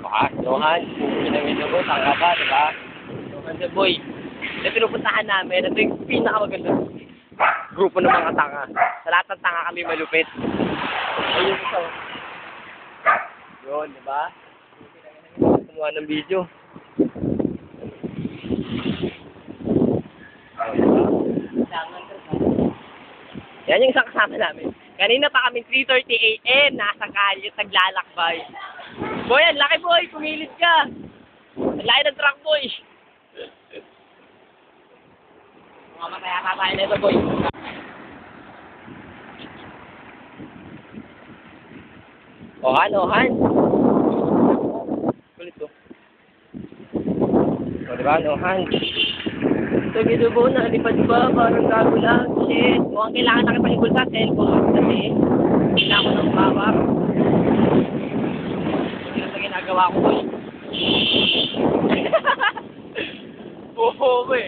Baka, Johan, pinangin mo, tanga ba, diba? Johan the boy. Na pinupuntahan namin, ito yung pinakamaganda grupo ng mga tanga. Sa lahat ng tanga kami malupit. Ayun ito. Yun, diba? Kumuha ng video. Yan yung isang kasama namin. Kanina pa kami 3:30 AM, nasa kalye, naglalakbay. Boy, ang laki boy, pumilit ka. Ang laki ng truck boy. Mga mataya ka tayo nito boy. Ohan. Kulit to. O diba, Ohan. So, ginubo na, lipad ba? Parang gago lang. Shit. Mukhang kailangan nakipalipol sa cellphone. Kasi, kailangan ko ng mawak. Hindi na sa ginagawa ko, boy. Oo, boy.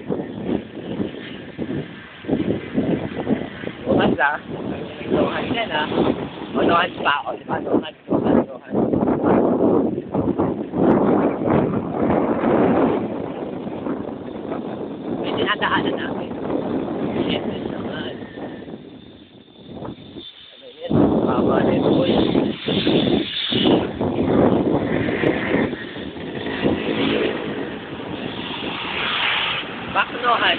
Nohan sa. Nohan yan, ha? O, Nohan pa. O, diba? Nohan. Dinadaanan namin. Yes, naman. Ano yan? Mama nito boy. Baknohan.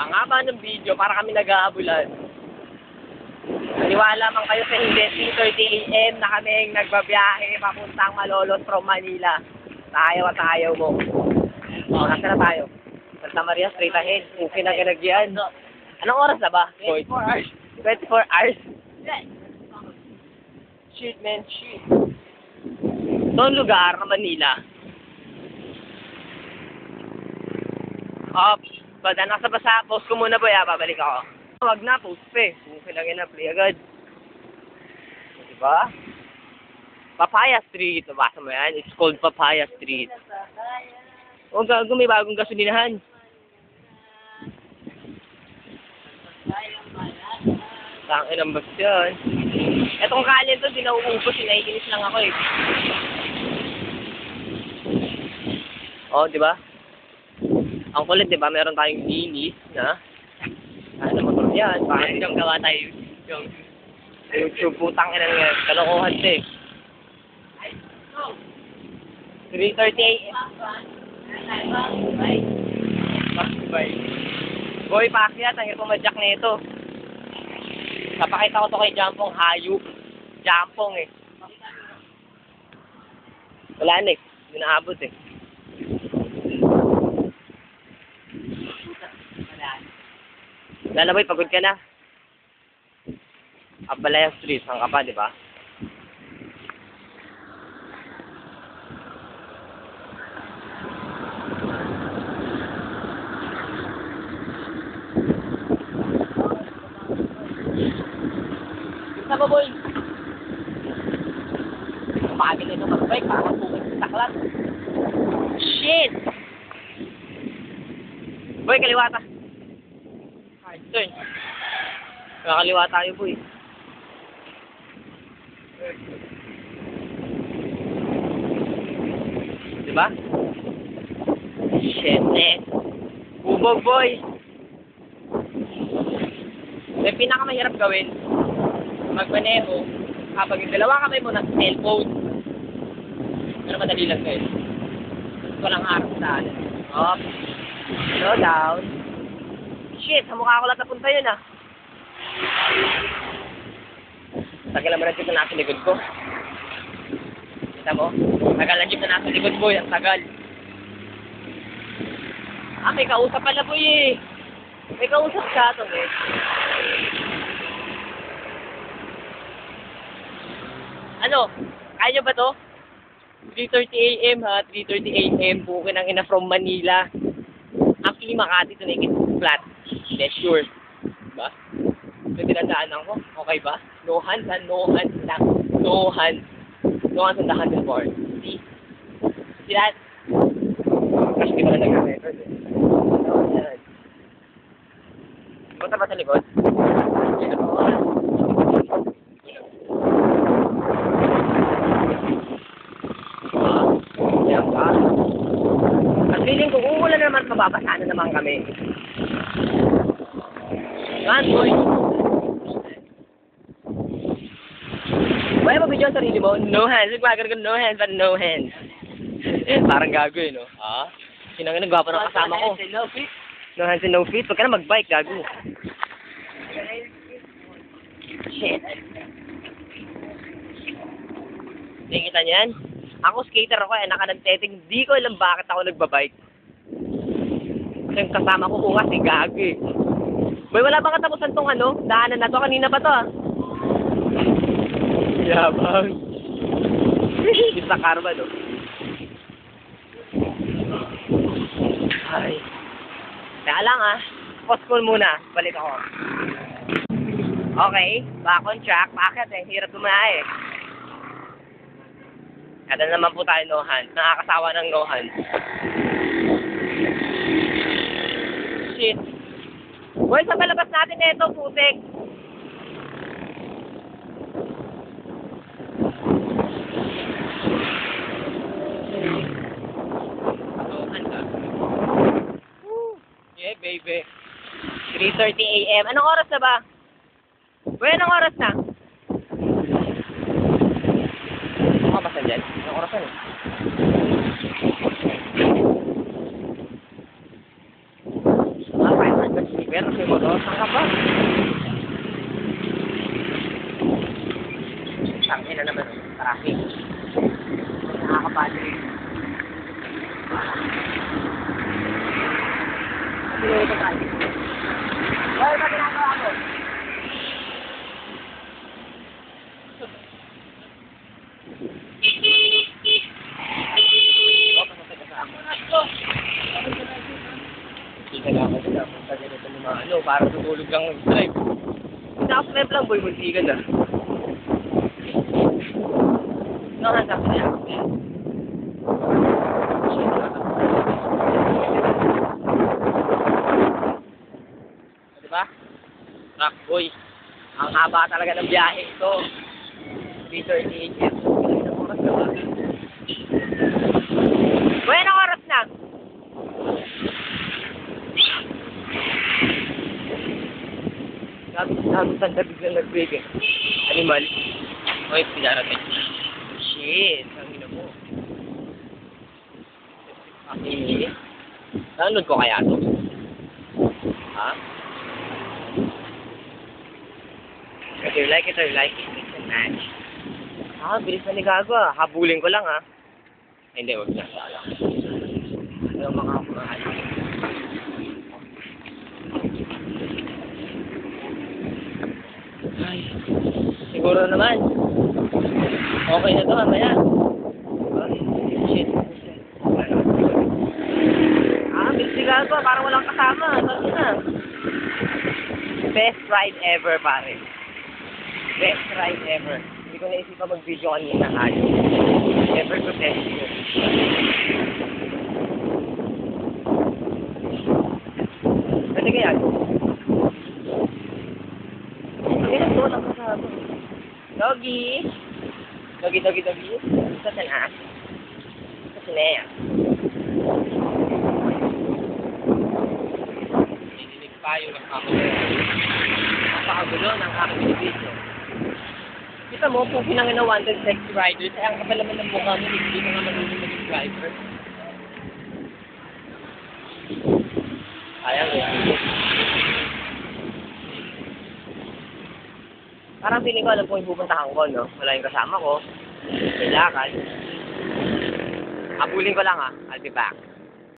Ang haba ng video para kami nag-aabulan. Maniwala man kayo sa hindi, 3:30 AM na kami nagbabiyahe papuntang Malolos from Manila. Tayo mo. O, nasa na tayo? Santa Maria, straight ahead. Okay na ginagyan. Anong oras na ba? 24 hours. 24 hours? Yes. Shit, man, shit. Doon lugar na Manila. Bada, nasa basa. Post ko muna, boy, babalik ako. Wag na, post pa eh. Okay lang yun na, play agad. Diba? Papaya Street. Basa mo yan. It's called Papaya Street. O, gago, may bagong gasolinahan. Tangin ang bus yan. Etong kalye to, di nauubos. Naiinis lang ako eh. O, di ba? Ang kulit, di ba? Meron tayong linis na. Ano motor yan? Bakit yung gawa tayo yung YouTube putang ina nga. Kalokohan to eh. 3:30 Bye. Boy, paakyat. Ang pumadyak na ito. Napakita ko to kay Jampong. Hayop. Jampong eh. Wala na eh. Hindi naabot eh. Lalaboy, pagod ka na. Abalaya Street. Saan ka pa, di ba? Sama boy. Pagod nito mag-bike. Parang pumig sa saklat. Shit! Boy, kaliwa ta. Hard turn. Nakakaliwa tayo, boy. Diba? Shit, eh. Bubog, boy. Yung pinakamahirap gawin, magmaneho, kapag yung dalawa kamay mo na cellphone, pero madali lang kayo. Walang harap sa atin. Up. Slow down. Shit, sa mukha ko lang napunta yun ah. Tagal naman na dito nasa likod ko. Kita mo? Tagal na dito nasa likod boy, ang tagal. May kausap pala boy eh. May kausap siya ito eh. Ano? Kaya nyo ba to? 3:30 AM ha? 3:30 AM bukin ang ina from Manila. Ang Makati to naked flat. Hindi, sure. Diba? So, tinandaanan ko. Okay ba? No hands ha? No hands lang. No hands. No hands on the handlebar. See? See that? Kasi di ba na nag-record eh. No hands. Punta ba sa likod? mababasa na naman kami. Yan, boy. Wala mo video ang sarili mo? No hands. Magpagano ka no hands, but no hands. Eh, parang gago eh, no? Ha? Sinang nagwapo ng kasama ko. No hands and no feet. Huwag ka na mag-bike, gago. Shit. Hindi kita niyan? Ako skater ako eh, naka-nagtetting. Di ko alam bakit ako nagbabike. Kasi yung kasama ko ungas eh, gago eh. Boy, wala bang katapusan tong ano? Daanan na to, kanina pa to ah. Yabang. Isa karma, no? Ay. Teka lang ah. Pause call muna. Balik ako. Okay. Back on track. Bakit eh? Hirap dumaya eh. Kada naman po tayo no hand. Nakakasawa ng no hand. Shit. Boy, sa palabas natin ito, putik. Yeah, baby. 3:30 AM. Anong oras na ba? Boy, anong oras na? Basta dyan? Anong oras na eh? Ah, 500 sleeper. Kasi mo doon. Saan ka ba? Tangin na naman. Traffic. Nakakapali. Patuloy ko tayo. Hoy, ba't ginagawa ako? Hindi na ako sila. Punta ganito ng mga ano, para tutulog lang mag-drive. Nakasunod lang, boy, muntikan na. Nakahanap na yan. Diba? Rock boy. Ang haba talaga ng biyahe ito. 3:38 AM. Ilang oras na ba? Boy, anong oras na? Sabi sanda biglang nag-break eh. Animal. Oy, pinarating. Shit, ang ina mo. Okay. Download ko kaya to? Ha? If you like it or you like it, mix and match. Ah, bilis na ni Gago ah. Habulin ko lang ah. Ay, hindi, wag na. Ayaw makakapahal. Ay, siguro naman. Okay na to mamaya. Ay, shit. Ah, bilis ni Gago. Parang walang kasama. Sabi na. Best ride ever, pare. Best ride ever. Hindi ko naisipan mag-video kanina. Never to test you. Pwede kaya ito? Kaya ito lang kasama. Doggy! Doggy, doggy, doggy. Ito sa na. Ito sa na yan. Nililig pa yung napakagulo ng aking video. Kita mo, kung pinangin na wanted sex rider, kaya ang kapal naman ng mukha mo, hindi mo nga manunod ng driver. Ayaw eh. Parang feeling ko alam kung pupuntahan ko, no? Wala yung kasama ko. Kailangan. Habulin ko lang ah. I'll be back.